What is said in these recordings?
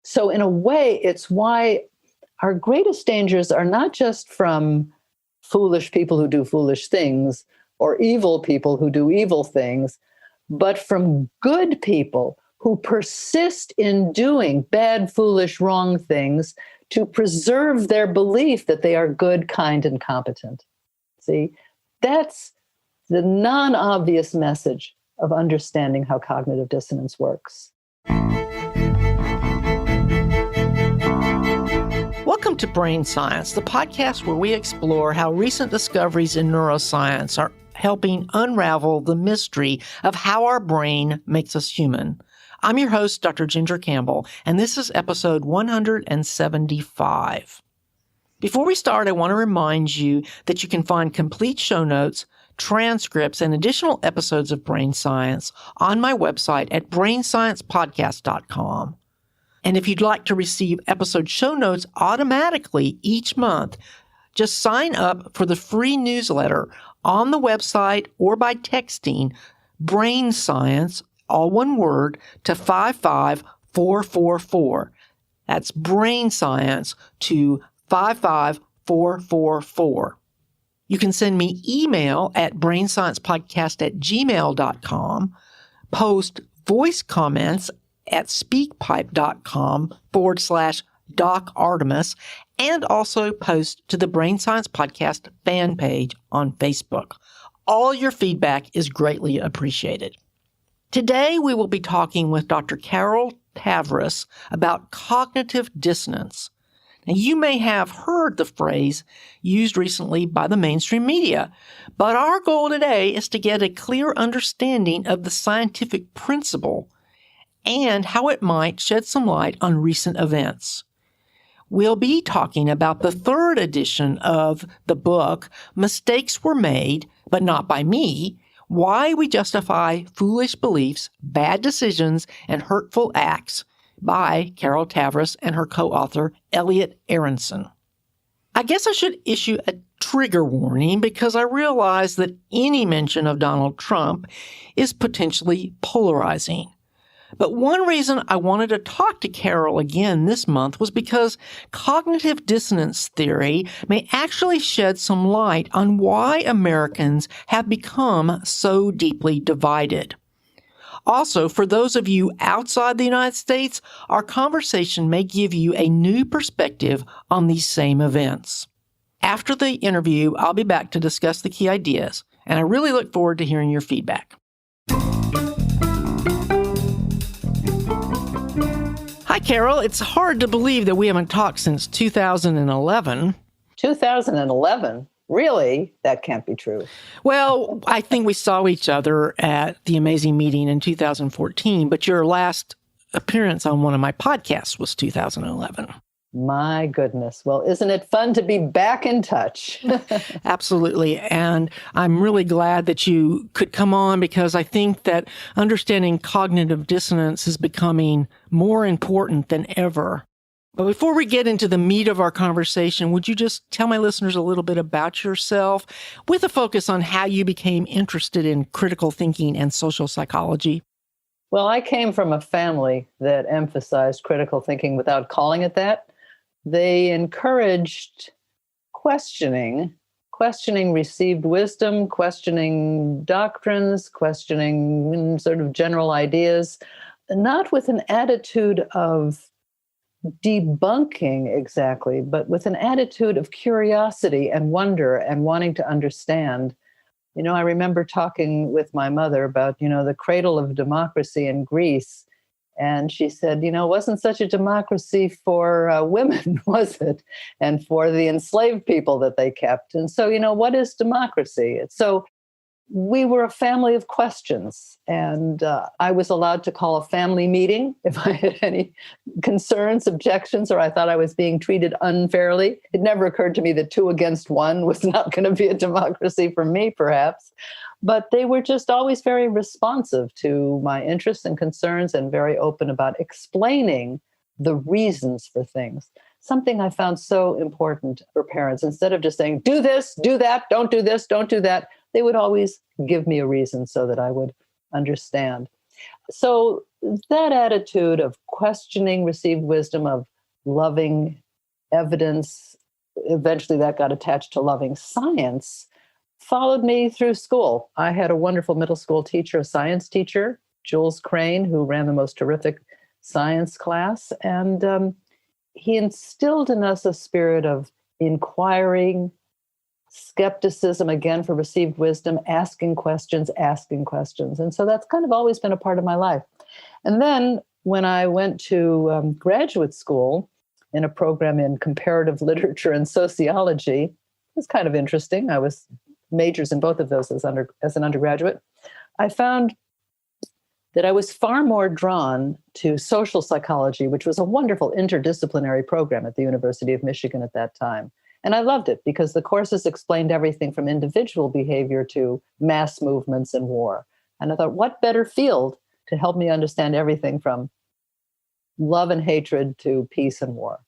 So in a way, it's why our greatest dangers are not just from foolish people who do foolish things or evil people who do evil things, but from good people who persist in doing bad, foolish, wrong things to preserve their belief that they are good, kind, and competent. See, that's the non-obvious message of understanding how cognitive dissonance works. Welcome to Brain Science, the podcast where we explore how recent discoveries in neuroscience are helping unravel the mystery of how our brain makes us human. I'm your host, Dr. Ginger Campbell, and this is episode 175. Before we start, I want to remind you that you can find complete show notes, transcripts, and additional episodes of Brain Science on my website at brainsciencepodcast.com. And if you'd like to receive episode show notes automatically each month, just sign up for the free newsletter on the website or by texting Brain Science, all one word, to 55444. That's Brain Science to 55444. You can send me email at brainsciencepodcast@gmail.com, post voice comments at speakpipe.com/Doc Artemis, and also post to the Brain Science Podcast fan page on Facebook. All your feedback is greatly appreciated. Today, we will be talking with Dr. Carol Tavris about cognitive dissonance. Now, you may have heard the phrase used recently by the mainstream media, but our goal today is to get a clear understanding of the scientific principle and how it might shed some light on recent events. We'll be talking about the third edition of the book, Mistakes Were Made, but Not by Me, Why We Justify Foolish Beliefs, Bad Decisions, and Hurtful Acts, by Carol Tavris and her co-author, Elliot Aronson. I guess I should issue a trigger warning because I realize that any mention of Donald Trump is potentially polarizing. But one reason I wanted to talk to Carol again this month was because cognitive dissonance theory may actually shed some light on why Americans have become so deeply divided. Also, for those of you outside the United States, our conversation may give you a new perspective on these same events. After the interview, I'll be back to discuss the key ideas, and I really look forward to hearing your feedback. Hi, Carol. It's hard to believe that we haven't talked since 2011. 2011? Really? That can't be true. Well, I think we saw each other at the amazing meeting in 2014, but your last appearance on one of my podcasts was 2011. My goodness. Well, isn't it fun to be back in touch? Absolutely. And I'm really glad that you could come on because I think that understanding cognitive dissonance is becoming more important than ever. But before we get into the meat of our conversation, would you just tell my listeners a little bit about yourself with a focus on how you became interested in critical thinking and social psychology? Well, I came from a family that emphasized critical thinking without calling it that. They encouraged questioning received wisdom, questioning doctrines, questioning sort of general ideas, not with an attitude of debunking exactly, but with an attitude of curiosity and wonder and wanting to understand. You know, I remember talking with my mother about, the cradle of democracy in Greece. And she said, it wasn't such a democracy for women, was it? And for the enslaved people that they kept. And so, what is democracy? So we were a family of questions. And I was allowed to call a family meeting if I had any concerns, objections, or I thought I was being treated unfairly. It never occurred to me that 2 against 1 was not going to be a democracy for me, perhaps. But they were just always very responsive to my interests and concerns and very open about explaining the reasons for things. Something I found so important for parents. Instead of just saying, do this, do that, don't do this, don't do that, they would always give me a reason so that I would understand. So that attitude of questioning received wisdom, of loving evidence, eventually that got attached to loving science, followed me through school. I had a wonderful middle school teacher, a science teacher, Jules Crane, who ran the most terrific science class. And he instilled in us a spirit of inquiring, skepticism, again, for received wisdom, asking questions. And so that's kind of always been a part of my life. And then when I went to graduate school in a program in comparative literature and sociology, it was kind of interesting. I was majors in both of those as an undergraduate. I found that I was far more drawn to social psychology, which was a wonderful interdisciplinary program at the University of Michigan at that time. And I loved it because the courses explained everything from individual behavior to mass movements and war. And I thought, what better field to help me understand everything from love and hatred to peace and war,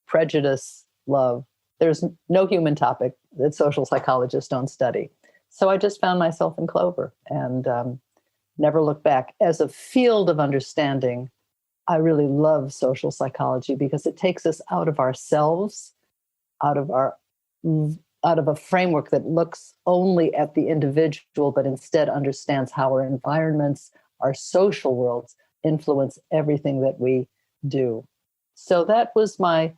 prejudice, love. There's no human topic that social psychologists don't study. So I just found myself in Clover and never looked back. As a field of understanding, I really love social psychology because it takes us out of ourselves, out of a framework that looks only at the individual, but instead understands how our environments, our social worlds influence everything that we do. So that was my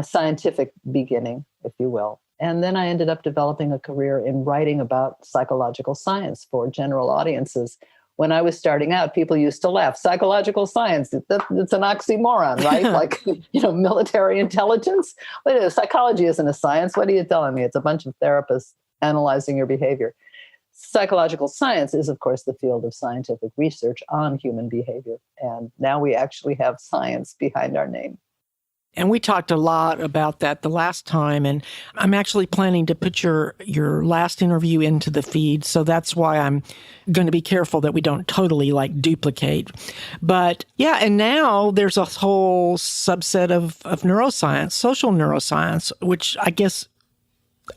scientific beginning, if you will. And then I ended up developing a career in writing about psychological science for general audiences. When I was starting out, people used to laugh. Psychological science, it's an oxymoron, right? Like, military intelligence. Psychology isn't a science. What are you telling me? It's a bunch of therapists analyzing your behavior. Psychological science is, of course, the field of scientific research on human behavior. And now we actually have science behind our name. And we talked a lot about that the last time, and I'm actually planning to put your last interview into the feed, so that's why I'm going to be careful that we don't totally duplicate. But yeah, and now there's a whole subset of neuroscience, social neuroscience, which I guess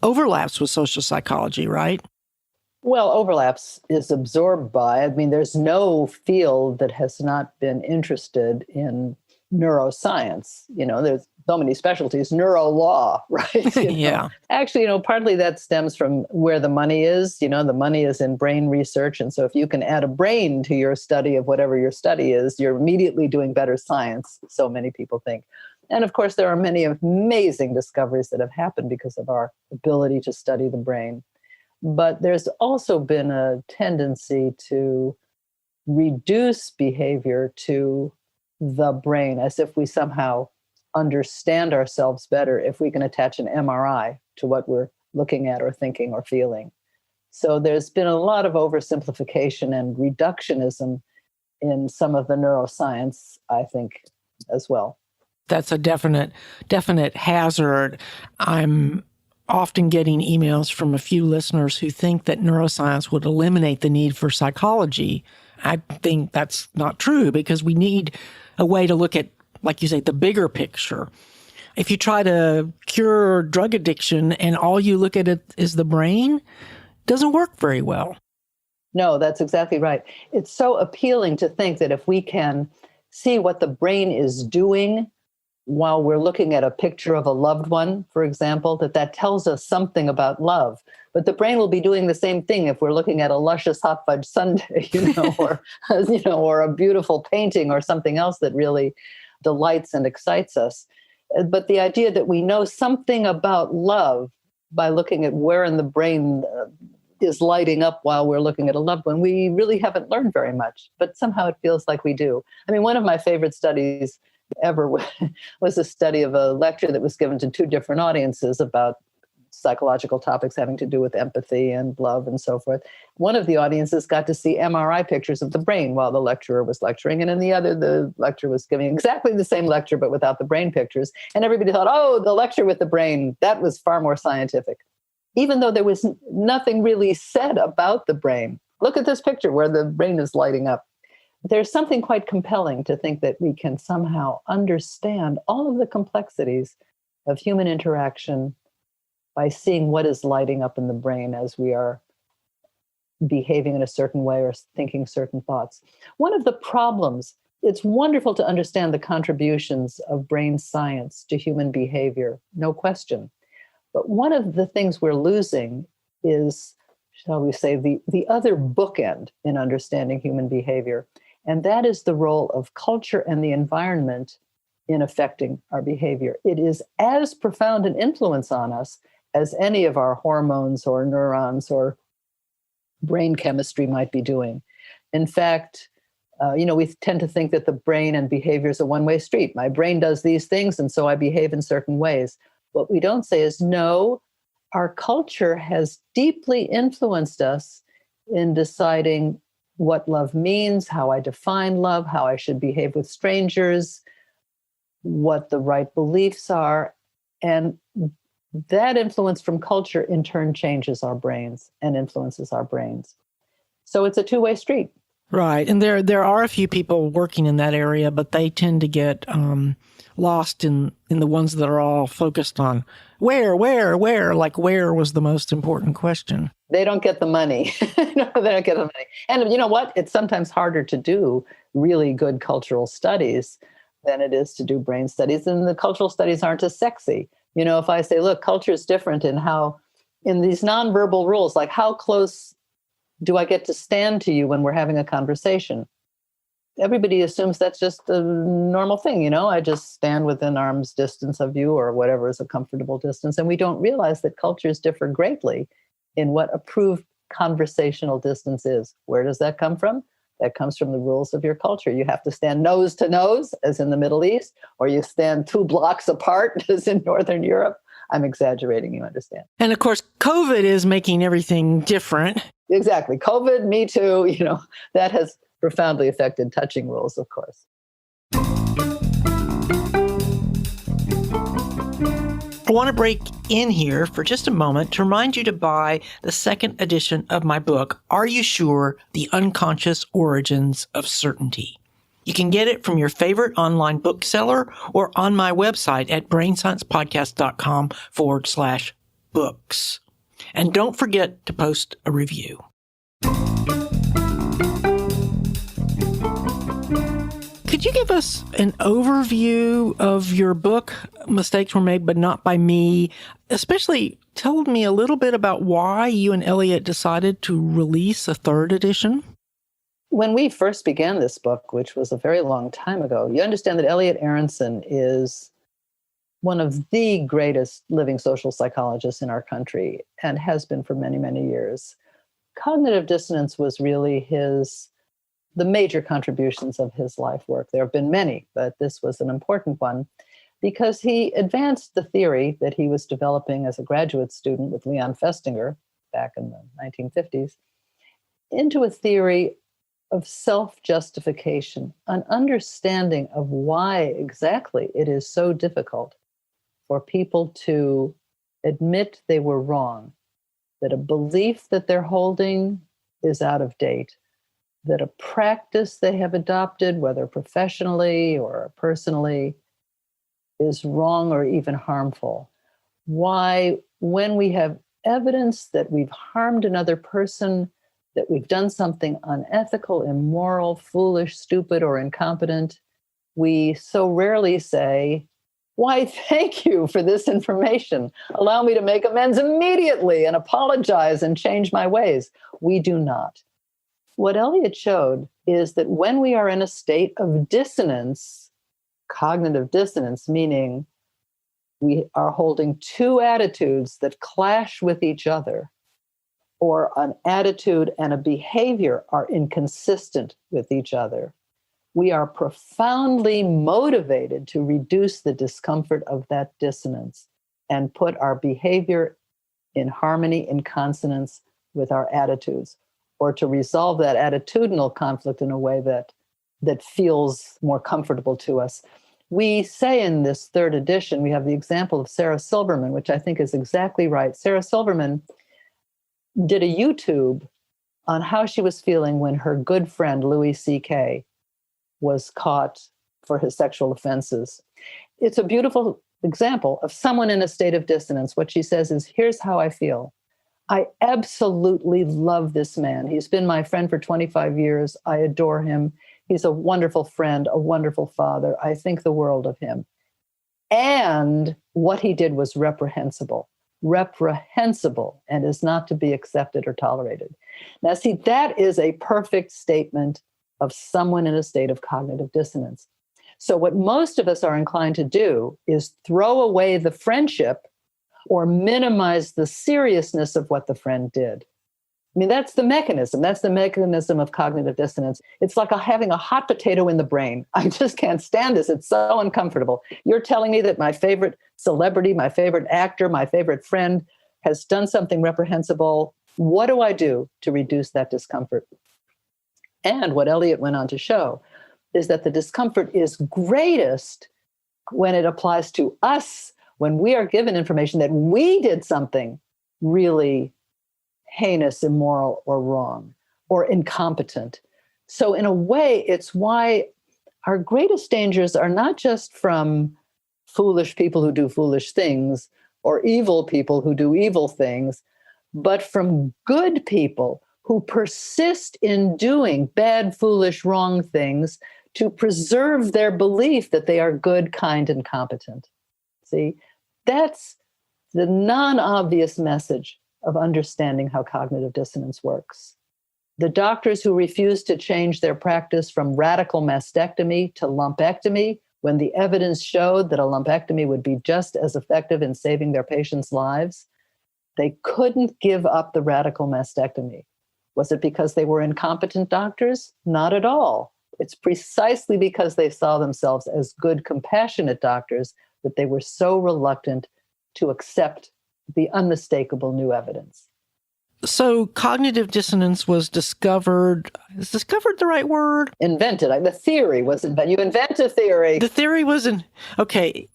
overlaps with social psychology, right? Well, overlaps is absorbed by, there's no field that has not been interested in neuroscience. There's so many specialties, neuro law, right? Yeah. Actually, partly that stems from where the money is. The money is in brain research. And so if you can add a brain to your study of whatever your study is, you're immediately doing better science. So many people think. And of course, there are many amazing discoveries that have happened because of our ability to study the brain. But there's also been a tendency to reduce behavior to the brain, as if we somehow understand ourselves better if we can attach an MRI to what we're looking at or thinking or feeling. So there's been a lot of oversimplification and reductionism in some of the neuroscience, I think, as well. That's a definite hazard. I'm often getting emails from a few listeners who think that neuroscience would eliminate the need for psychology. I think that's not true because we need a way to look at, like you say, the bigger picture. If you try to cure drug addiction and all you look at it is the brain, it doesn't work very well. No, that's exactly right. It's so appealing to think that if we can see what the brain is doing while we're looking at a picture of a loved one, for example, that tells us something about love. But the brain will be doing the same thing if we're looking at a luscious hot fudge sundae, or a beautiful painting or something else that really delights and excites us. But the idea that we know something about love by looking at where in the brain is lighting up while we're looking at a loved one, we really haven't learned very much, but somehow it feels like we do. One of my favorite studies ever was a study of a lecture that was given to two different audiences about psychological topics having to do with empathy and love and so forth. One of the audiences got to see MRI pictures of the brain while the lecturer was lecturing, and in the other, the lecturer was giving exactly the same lecture but without the brain pictures. And everybody thought, oh, the lecture with the brain, that was far more scientific, even though there was nothing really said about the brain. Look at this picture where the brain is lighting up. There's something quite compelling to think that we can somehow understand all of the complexities of human interaction by seeing what is lighting up in the brain as we are behaving in a certain way or thinking certain thoughts. One of the problems, it's wonderful to understand the contributions of brain science to human behavior, no question. But one of the things we're losing is, shall we say, the other bookend in understanding human behavior. And that is the role of culture and the environment in affecting our behavior. It is as profound an influence on us as any of our hormones or neurons or brain chemistry might be doing. In fact, we tend to think that the brain and behavior is a one-way street. My brain does these things, and so I behave in certain ways. What we don't say is, no, our culture has deeply influenced us in deciding what love means, how I define love, how I should behave with strangers, what the right beliefs are. And that influence from culture in turn changes our brains and influences our brains. So it's a two-way street. Right. And there are a few people working in that area, but they tend to get lost in the ones that are all focused on where, like where was the most important question. They don't get the money. No, they don't get the money. And you know what? It's sometimes harder to do really good cultural studies than it is to do brain studies. And the cultural studies aren't as sexy. If I say, look, culture is different in these nonverbal rules, like how close do I get to stand to you when we're having a conversation? Everybody assumes that's just a normal thing. I just stand within arm's distance of you or whatever is a comfortable distance. And we don't realize that cultures differ greatly in what approved conversational distance is. Where does that come from? That comes from the rules of your culture. You have to stand nose to nose, as in the Middle East, or you stand 2 blocks apart, as in Northern Europe. I'm exaggerating, you understand. And of course, COVID is making everything different. Exactly. COVID, Me Too, that has profoundly affected touching rules, of course. I want to break in here for just a moment to remind you to buy the second edition of my book, Are You Sure? The Unconscious Origins of Certainty. You can get it from your favorite online bookseller or on my website at brainsciencepodcast.com/books. And don't forget to post a review. Could you give us an overview of your book, Mistakes Were Made But Not By Me? Especially tell me a little bit about why you and Elliot decided to release a third edition. When we first began this book, which was a very long time ago, you understand that Elliot Aronson is one of the greatest living social psychologists in our country and has been for many, many years. Cognitive dissonance was really the major contributions of his life work. There have been many, but this was an important one because he advanced the theory that he was developing as a graduate student with Leon Festinger back in the 1950s into a theory of self-justification, an understanding of why exactly it is so difficult for people to admit they were wrong, that a belief that they're holding is out of date, that a practice they have adopted, whether professionally or personally, is wrong or even harmful. Why, when we have evidence that we've harmed another person, that we've done something unethical, immoral, foolish, stupid, or incompetent, we so rarely say, why, thank you for this information. Allow me to make amends immediately and apologize and change my ways. We do not. What Elliot showed is that when we are in a state of dissonance, cognitive dissonance, meaning we are holding two attitudes that clash with each other, or an attitude and a behavior are inconsistent with each other, we are profoundly motivated to reduce the discomfort of that dissonance and put our behavior in harmony, in consonance with our attitudes, or to resolve that attitudinal conflict in a way that feels more comfortable to us. We say in this third edition, we have the example of Sarah Silverman, which I think is exactly right. Sarah Silverman did a YouTube on how she was feeling when her good friend, Louis C.K., was caught for his sexual offenses. It's a beautiful example of someone in a state of dissonance. What she says is, here's how I feel. I absolutely love this man. He's been my friend for 25 years. I adore him. He's a wonderful friend, a wonderful father. I think the world of him. And what he did was reprehensible, and is not to be accepted or tolerated. Now, see, that is a perfect statement of someone in a state of cognitive dissonance. So what most of us are inclined to do is throw away the friendship or minimize the seriousness of what the friend did. I mean, that's the mechanism. That's the mechanism of cognitive dissonance. It's like having a hot potato in the brain. I just can't stand this. It's so uncomfortable. You're telling me that my favorite celebrity, my favorite actor, my favorite friend has done something reprehensible. What do I do to reduce that discomfort? And what Elliot went on to show is that the discomfort is greatest when it applies to us, when we are given information that we did something really heinous, immoral, or wrong, or incompetent. So in a way, it's why our greatest dangers are not just from foolish people who do foolish things or evil people who do evil things, but from good people who persist in doing bad, foolish, wrong things to preserve their belief that they are good, kind, and competent. See, that's the non-obvious message of understanding how cognitive dissonance works. The doctors who refused to change their practice from radical mastectomy to lumpectomy, when the evidence showed that a lumpectomy would be just as effective in saving their patients' lives, they couldn't give up the radical mastectomy. Was it because they were incompetent doctors? Not at all. It's precisely because they saw themselves as good, compassionate doctors that they were so reluctant to accept the unmistakable new evidence. So cognitive dissonance was discovered. Is discovered the right word? Invented. The theory was invented. You invent a theory. The theory was around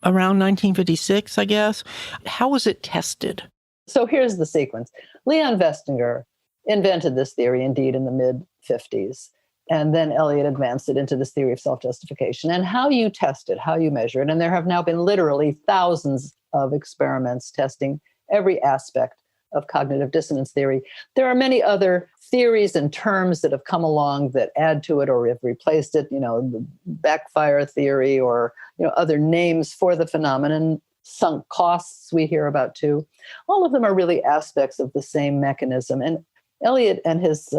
1956, I guess. How was it tested? So here's the sequence. Leon Vestinger invented this theory, indeed, in the mid-50s. And then Elliot advanced it into this theory of self-justification and how you test it, how you measure it. And there have now been literally thousands of experiments testing every aspect of cognitive dissonance theory. There are many other theories and terms that have come along that add to it or have replaced it, the backfire theory or, other names for the phenomenon, sunk costs we hear about too. All of them are really aspects of the same mechanism. And Elliot and his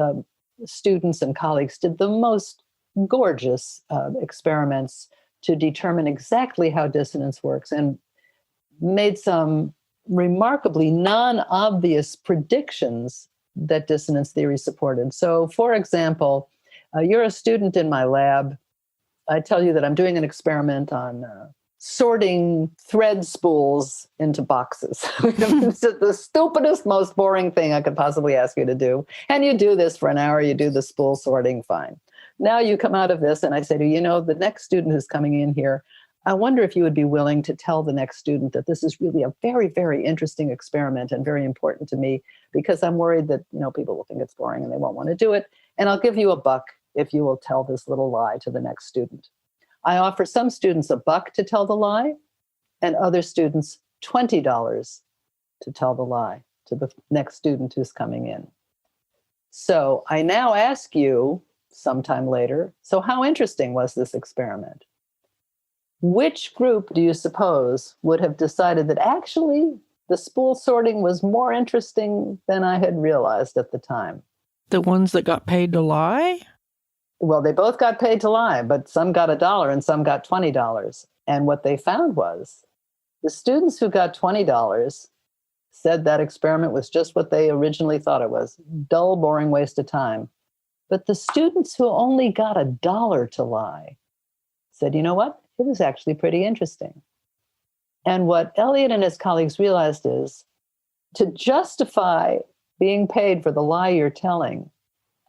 students and colleagues did the most gorgeous experiments to determine exactly how dissonance works and made some remarkably non-obvious predictions that dissonance theory supported. So, for example, you're a student in my lab. I tell you that I'm doing an experiment on sorting thread spools into boxes. It's the stupidest, most boring thing I could possibly ask you to do. And you do this for an hour, you do the spool sorting, fine. Now you come out of this and I say to you, the next student who's coming in here, I wonder if you would be willing to tell the next student that this is really a very, very interesting experiment and very important to me because I'm worried that, people will think it's boring and they won't want to do it. And I'll give you $1 if you will tell this little lie to the next student. I offer some students $1 to tell the lie and other students $20 to tell the lie to the next student who's coming in. So I now ask you sometime later, so how interesting was this experiment? Which group do you suppose would have decided that actually the spool sorting was more interesting than I had realized at the time? The ones that got paid to lie? Well, they both got paid to lie, but some got $1 and some got $20. And what they found was the students who got $20 said that experiment was just what they originally thought it was, dull, boring waste of time. But the students who only got $1 to lie said, you know what? It was actually pretty interesting. And what Elliot and his colleagues realized is to justify being paid for the lie you're telling,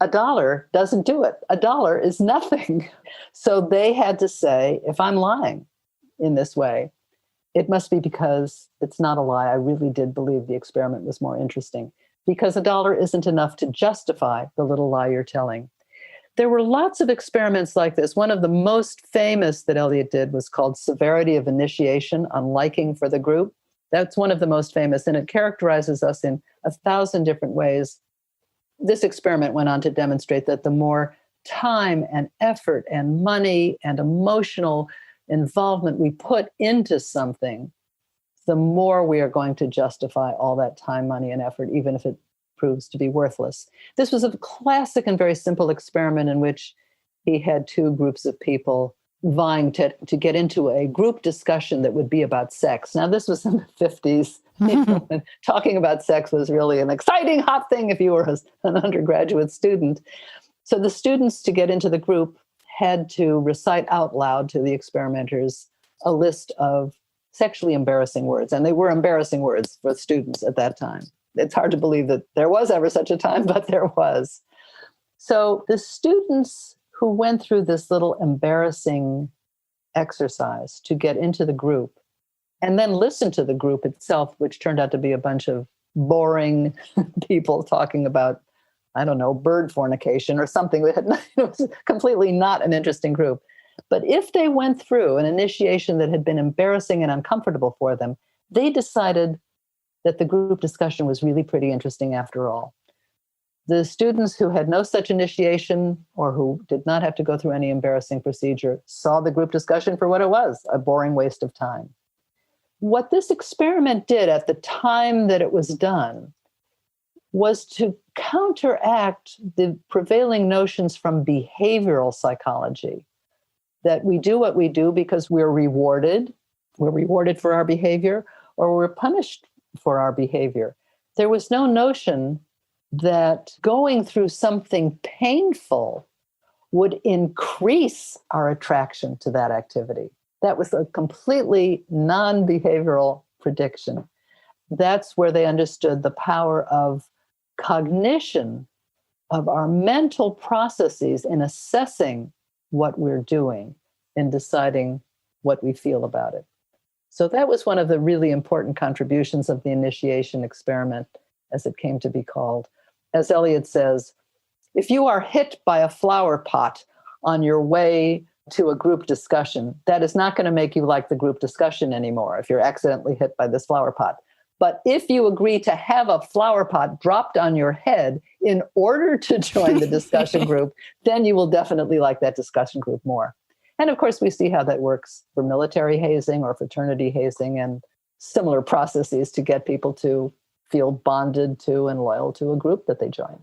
$1 doesn't do it. $1 is nothing. So they had to say, if I'm lying in this way, it must be because it's not a lie. I really did believe the experiment was more interesting because $1 isn't enough to justify the little lie you're telling. There were lots of experiments like this. One of the most famous that Elliot did was called severity of initiation on liking for the group. That's one of the most famous, and it characterizes us in 1,000 different ways. This experiment went on to demonstrate that the more time and effort and money and emotional involvement we put into something, the more we are going to justify all that time, money, and effort, even if it proves to be worthless. This was a classic and very simple experiment in which he had two groups of people vying to get into a group discussion that would be about sex. Now, this was in the 50s. When talking about sex was really an exciting, hot thing if you were an undergraduate student. So the students, to get into the group, had to recite out loud to the experimenters a list of sexually embarrassing words. And they were embarrassing words for students at that time. It's hard to believe that there was ever such a time, but there was. So the students who went through this little embarrassing exercise to get into the group and then listened to the group itself, which turned out to be a bunch of boring people talking about, I don't know, bird fornication or something. It was completely not an interesting group. But if they went through an initiation that had been embarrassing and uncomfortable for them, they decided that the group discussion was really pretty interesting after all. The students who had no such initiation or who did not have to go through any embarrassing procedure saw the group discussion for what it was, a boring waste of time. What this experiment did at the time that it was done was to counteract the prevailing notions from behavioral psychology, that we do what we do because we're rewarded for our behavior, or we're punished for our behavior. There was no notion that going through something painful would increase our attraction to that activity. That was a completely non-behavioral prediction. That's where they understood the power of cognition, of our mental processes in assessing what we're doing and deciding what we feel about it. So that was one of the really important contributions of the initiation experiment, as it came to be called. As Elliot says, if you are hit by a flower pot on your way to a group discussion, that is not going to make you like the group discussion anymore if you're accidentally hit by this flower pot. But if you agree to have a flower pot dropped on your head in order to join the discussion group, then you will definitely like that discussion group more. And of course, we see how that works for military hazing or fraternity hazing and similar processes to get people to feel bonded to and loyal to a group that they join.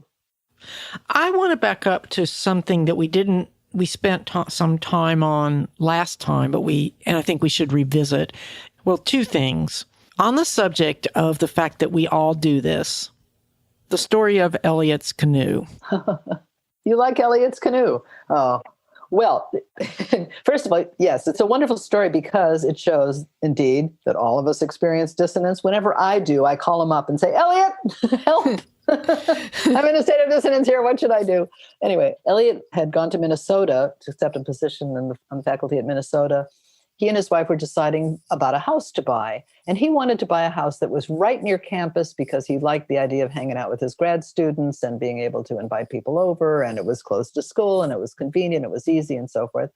I want to back up to something that we spent some time on last time, and I think we should revisit. Well, two things. On the subject of the fact that we all do this, the story of Elliot's canoe. You like Elliot's canoe? Oh, well, first of all, yes, it's a wonderful story because it shows, indeed, that all of us experience dissonance. Whenever I do, I call him up and say, Elliot, help. I'm in a state of dissonance here. What should I do? Anyway, Elliot had gone to Minnesota to accept a position on the faculty at Minnesota. He and his wife were deciding about a house to buy. And he wanted to buy a house that was right near campus because he liked the idea of hanging out with his grad students and being able to invite people over. And it was close to school and it was convenient, it was easy and so forth.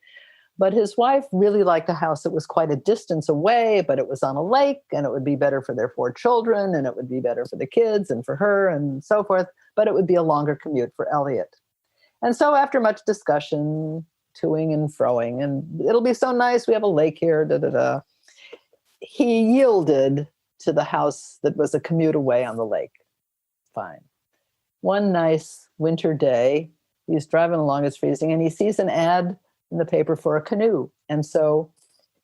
But his wife really liked a house that was quite a distance away, but it was on a lake and it would be better for their 4 children and it would be better for the kids and for her and so forth. But it would be a longer commute for Elliot. And so after much discussion, toing and froing, and it'll be so nice, we have a lake here, he yielded to the house that was a commute away on the lake. Fine. One nice winter day, he's driving along, it's freezing, and he sees an ad in the paper for a canoe. And so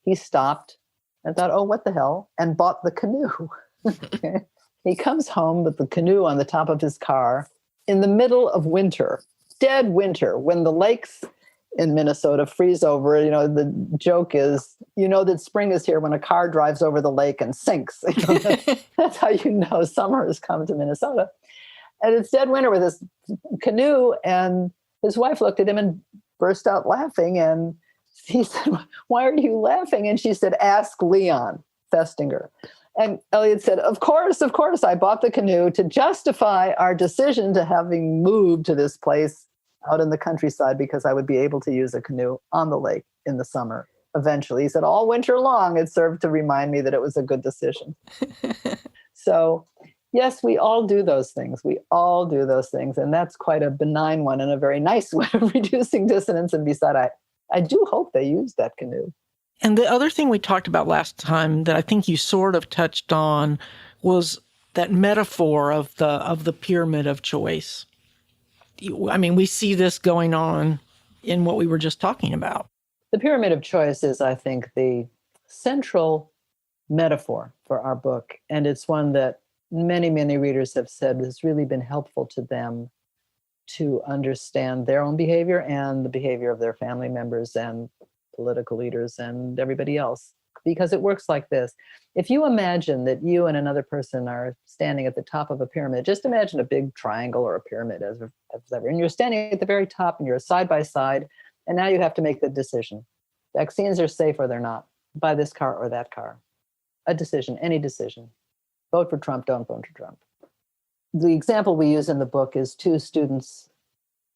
he stopped and thought, oh, what the hell, and bought the canoe. Okay. He comes home with the canoe on the top of his car in the middle of winter, dead winter, when the lakes in Minnesota freeze over. The joke is, that spring is here when a car drives over the lake and sinks. That's how you know summer has come to Minnesota. And it's dead winter with this canoe, and his wife looked at him and burst out laughing. And he said, why are you laughing? And she said, ask Leon Festinger. And Elliot said, of course, I bought the canoe to justify our decision to having moved to this place out in the countryside because I would be able to use a canoe on the lake in the summer. eventually. He said, all winter long, it served to remind me that it was a good decision. So, yes, we all do those things. We all do those things. And that's quite a benign one and a very nice way of reducing dissonance. And besides, I do hope they use that Canoe. And the other thing we talked about last time that I think you sort of touched on was that metaphor of the pyramid of choice. I mean, we see this going on in what we were just talking about. The pyramid of choice is, I think, the central metaphor for our book. And it's one that many, many readers have said has really been helpful to them to understand their own behavior and the behavior of their family members and political leaders and everybody else, because it works like this. If you imagine that you and another person are standing at the top of a pyramid, just imagine a big triangle or a pyramid as ever, and you're standing at the very top and you're side by side, and now you have to make the decision. Vaccines are safe or they're not. Buy this car or that car. A decision, any decision. Vote for Trump, don't vote for Trump. The example we use in the book is two students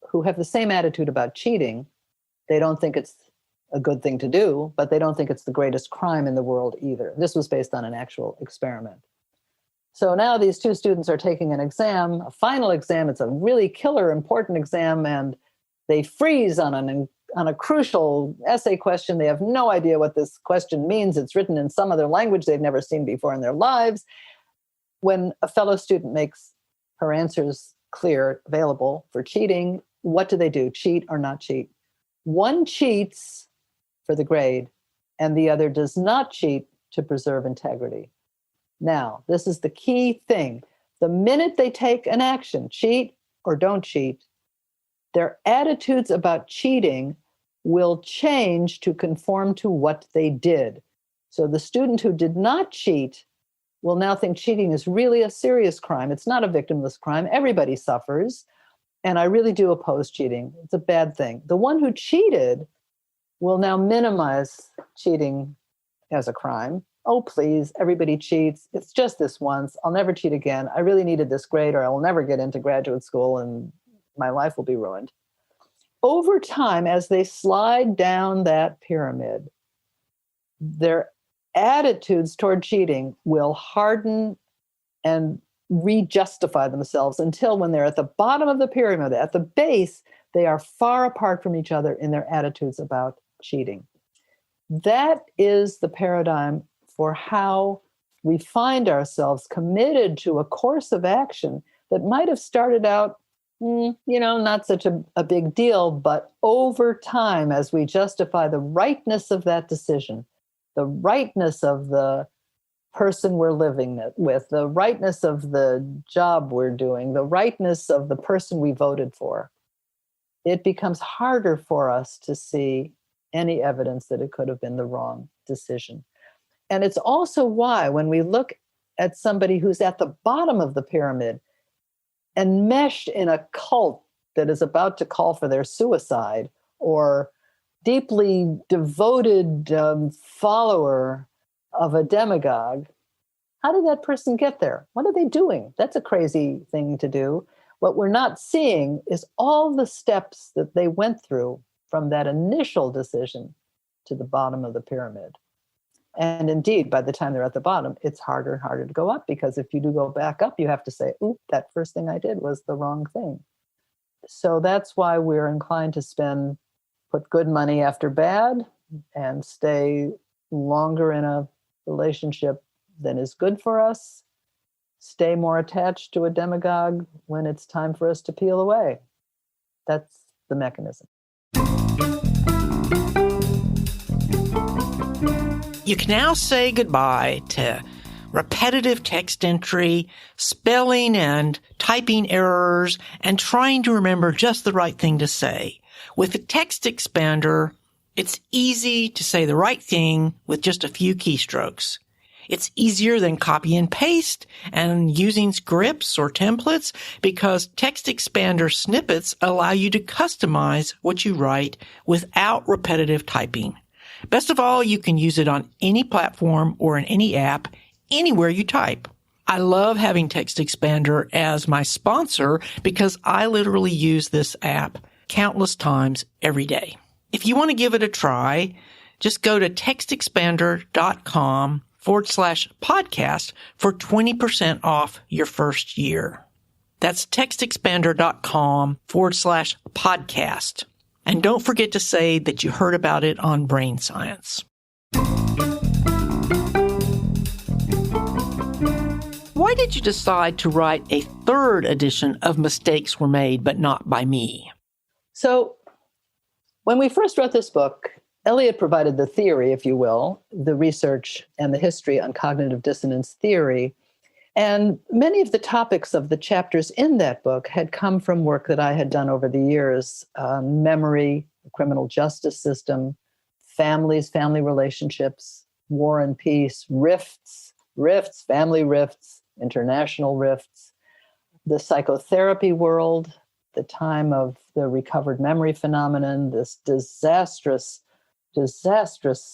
who have the same attitude about cheating. They don't think it's a good thing to do, but they don't think it's the greatest crime in the world either. This was based on an actual experiment. So now these two students are taking an exam, a final exam. It's a really killer, important exam, and they freeze on a crucial essay question. They have no idea what this question means. It's written in some other language they've never seen before in their lives. When a fellow student makes her answers clear, available for cheating, what do? Cheat or not cheat? One cheats for the grade, and the other does not cheat to preserve integrity. Now, this is the key thing. The minute they take an action, cheat or don't cheat, their attitudes about cheating will change to conform to what they did. So the student who did not cheat will now think cheating is really a serious crime. It's not a victimless crime. Everybody suffers. And I really do oppose cheating. It's a bad thing. The one who cheated will now minimize cheating as a crime. Oh, please, everybody cheats. It's just this once. I'll never cheat again. I really needed this grade, or I will never get into graduate school and my life will be ruined. Over time, as they slide down that pyramid, their attitudes toward cheating will harden and re-justify themselves until when they're at the bottom of the pyramid, at the base, they are far apart from each other in their attitudes about cheating. That is the paradigm for how we find ourselves committed to a course of action that might have started out, not such a big deal, but over time, as we justify the rightness of that decision, the rightness of the person we're living with, the rightness of the job we're doing, the rightness of the person we voted for, it becomes harder for us to see any evidence that it could have been the wrong decision. And it's also why when we look at somebody who's at the bottom of the pyramid, enmeshed in a cult that is about to call for their suicide, or deeply devoted follower of a demagogue, how did that person get there? What are they doing? That's a crazy thing to do. What we're not seeing is all the steps that they went through from that initial decision to the bottom of the pyramid. And indeed, by the time they're at the bottom, it's harder and harder to go up, because if you do go back up, you have to say, oop, that first thing I did was the wrong thing. So that's why we're inclined to put good money after bad and stay longer in a relationship than is good for us, stay more attached to a demagogue when it's time for us to peel away. That's the mechanism. You can now say goodbye to repetitive text entry, spelling and typing errors, and trying to remember just the right thing to say. With the TextExpander, it's easy to say the right thing with just a few keystrokes. It's easier than copy and paste and using scripts or templates, because TextExpander snippets allow you to customize what you write without repetitive typing. Best of all, you can use it on any platform or in any app, anywhere you type. I love having TextExpander as my sponsor because I literally use this app countless times every day. If you want to give it a try, Just go to TextExpander.com/podcast for 20% off your first year. That's TextExpander.com/podcast. And don't forget to say that you heard about it on Brain Science. Why did you decide to write a third edition of Mistakes Were Made But Not by Me? So when we first wrote this book, Elliot provided the theory, if you will, the research and the history on cognitive dissonance theory. And many of the topics of the chapters in that book had come from work that I had done over the years: memory, the criminal justice system, families, family relationships, war and peace, rifts, family rifts, international rifts, the psychotherapy world, the time of the recovered memory phenomenon, this disastrous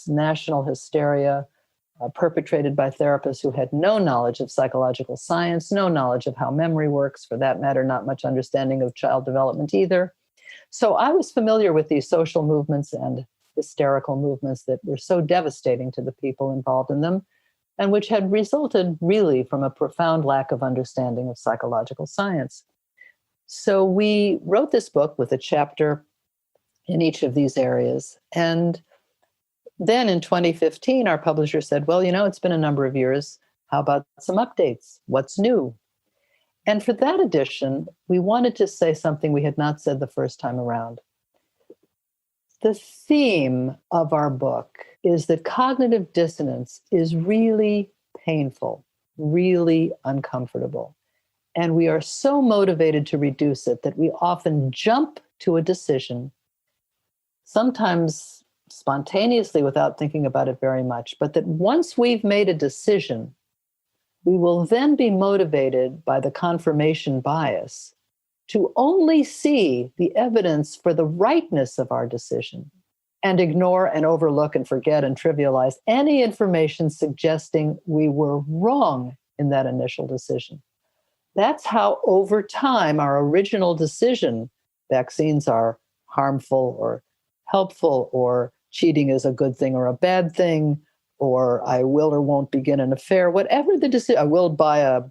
national hysteria perpetrated by therapists who had no knowledge of psychological science, no knowledge of how memory works, for that matter, not much understanding of child development either. So I was familiar with these social movements and hysterical movements that were so devastating to the people involved in them, and which had resulted really from a profound lack of understanding of psychological science. So we wrote this book with a chapter in each of these areas. And then in 2015, our publisher said, well, it's been a number of years. How about some updates? What's new? And for that edition, we wanted to say something we had not said the first time around. The theme of our book is that cognitive dissonance is really painful, really uncomfortable. And we are so motivated to reduce it that we often jump to a decision, sometimes spontaneously without thinking about it very much, but that once we've made a decision, we will then be motivated by the confirmation bias to only see the evidence for the rightness of our decision and ignore and overlook and forget and trivialize any information suggesting we were wrong in that initial decision. That's how, over time, our original decision, vaccines are harmful or helpful, or cheating is a good thing or a bad thing, or I will or won't begin an affair, whatever the decision, I will buy a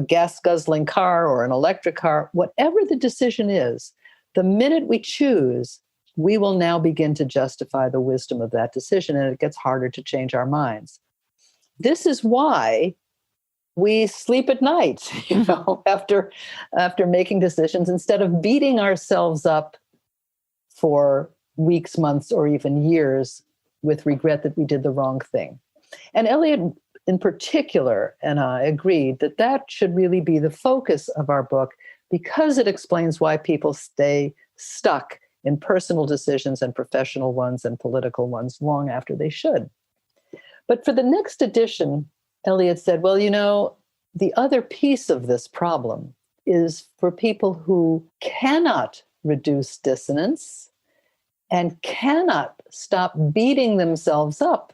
gas-guzzling car or an electric car, whatever the decision is, the minute we choose, we will now begin to justify the wisdom of that decision, and it gets harder to change our minds. This is why we sleep at night, after making decisions, instead of beating ourselves up for weeks, months, or even years with regret that we did the wrong thing. And Elliot in particular and I agreed that that should really be the focus of our book, because it explains why people stay stuck in personal decisions and professional ones and political ones long after they should. But for the next edition, Elliot said, well, the other piece of this problem is for people who cannot reduce dissonance and cannot stop beating themselves up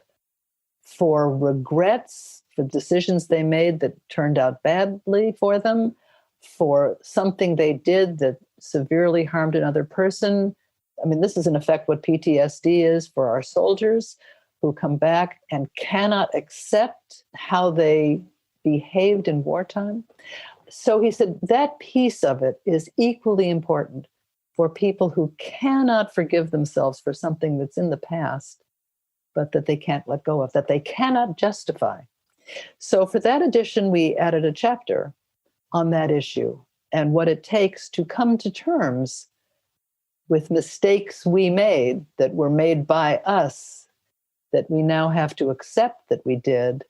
for regrets, for decisions they made that turned out badly for them, for something they did that severely harmed another person. I mean, this is in effect what PTSD is for our soldiers who come back and cannot accept how they behaved in wartime. So he said that piece of it is equally important for people who cannot forgive themselves for something that's in the past, but that they can't let go of, that they cannot justify. So for that edition, we added a chapter on that issue and what it takes to come to terms with mistakes we made that were made by us, that we now have to accept that we did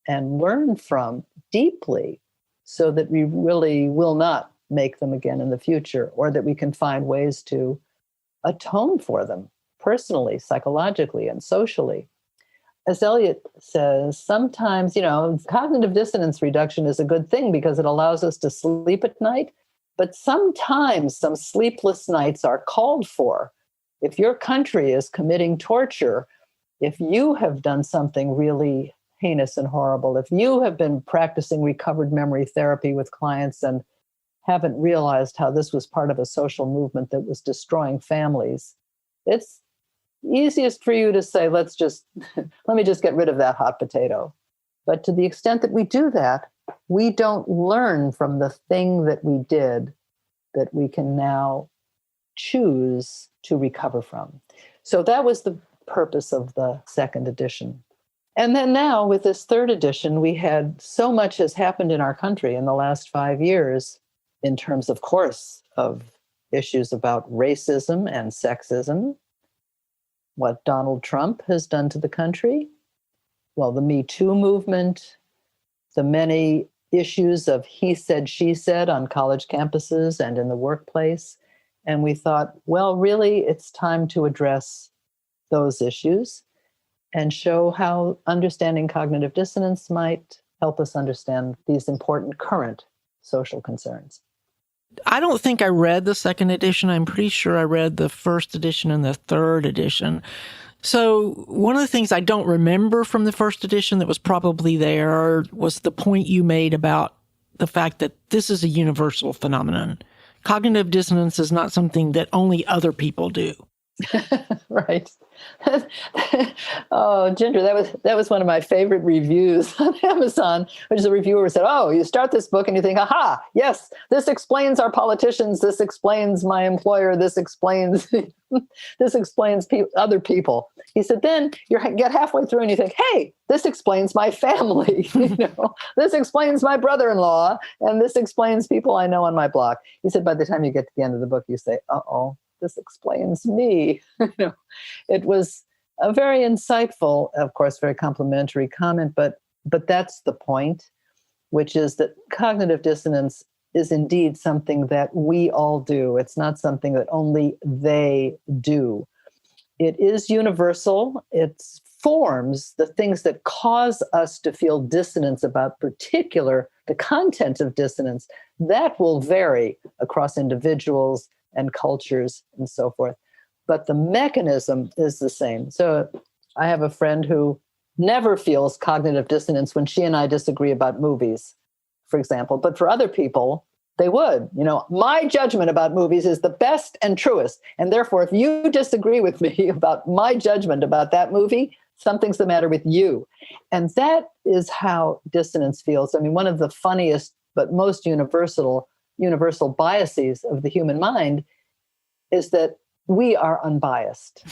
and learn from deeply, so that we really will not make them again in the future, or that we can find ways to atone for them personally, psychologically, and socially. As Elliot says, sometimes, cognitive dissonance reduction is a good thing because it allows us to sleep at night, but sometimes some sleepless nights are called for. If your country is committing torture, if you have done something really heinous and horrible, if you have been practicing recovered memory therapy with clients and haven't realized how this was part of a social movement that was destroying families, it's easiest for you to say, let me just get rid of that hot potato. But to the extent that we do that, we don't learn from the thing that we did that we can now choose to recover from. So that was the purpose of the second edition. And then now with this third edition, we had so much has happened in our country in the last 5 years in terms, of course, of issues about racism and sexism, what Donald Trump has done to the country, well, the Me Too movement, the many issues of he said, she said on college campuses and in the workplace. And we thought, well, really, it's time to address those issues and show how understanding cognitive dissonance might help us understand these important current social concerns. I don't think I read the second edition. I'm pretty sure I read the first edition and the third edition. So one of the things I don't remember from the first edition that was probably there was the point you made about the fact that this is a universal phenomenon. Cognitive dissonance is not something that only other people do. Right. Oh, Ginger, that was one of my favorite reviews on Amazon, which is a reviewer said, oh, you start this book and you think, aha, yes, this explains our politicians, this explains my employer, this explains other people. He said, then you get halfway through and you think, hey, this explains my family, this explains my brother-in-law, and this explains people I know on my block. He said, by the time you get to the end of the book, you say, uh-oh, this explains me. It was a very insightful, of course, very complimentary comment, but that's the point, which is that cognitive dissonance is indeed something that we all do. It's not something that only they do. It is universal. It forms the things that cause us to feel dissonance about the content of dissonance. That will vary across individuals and cultures and so forth. But the mechanism is the same. So I have a friend who never feels cognitive dissonance when she and I disagree about movies, for example. But for other people, they would. My judgment about movies is the best and truest. And therefore, if you disagree with me about my judgment about that movie, something's the matter with you. And that is how dissonance feels. I mean, one of the funniest but most universal biases of the human mind is that we are unbiased.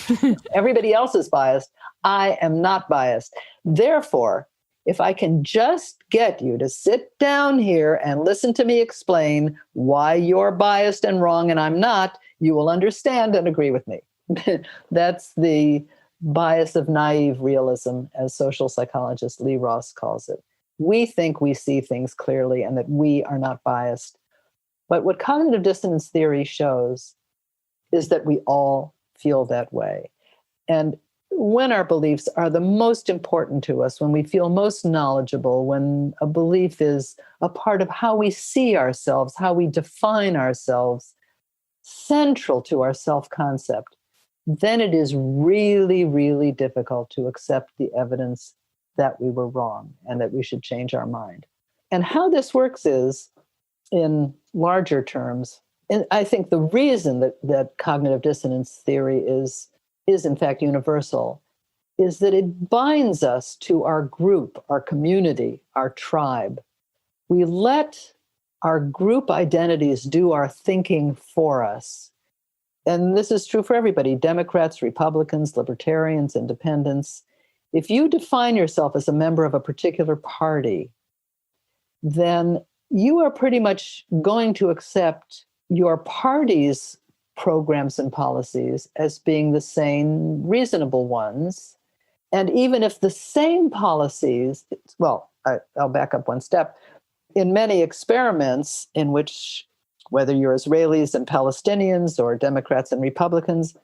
Everybody else is biased. I am not biased. Therefore, if I can just get you to sit down here and listen to me explain why you're biased and wrong and I'm not, you will understand and agree with me. That's the bias of naive realism, as social psychologist Lee Ross calls it. We think we see things clearly and that we are not biased. But what cognitive dissonance theory shows is that we all feel that way. And when our beliefs are the most important to us, when we feel most knowledgeable, when a belief is a part of how we see ourselves, how we define ourselves, central to our self-concept, then it is really, really difficult to accept the evidence that we were wrong and that we should change our mind. And how this works is, in larger terms, and I think the reason that cognitive dissonance theory is in fact universal is that it binds us to our group, our community, our tribe. We let our group identities do our thinking for us. And this is true for everybody, Democrats, Republicans, Libertarians, Independents. If you define yourself as a member of a particular party, then you are pretty much going to accept your party's programs and policies as being the same reasonable ones. And even if the same policies, I'll back up one step. In many experiments in which, whether you're Israelis and Palestinians or Democrats and Republicans,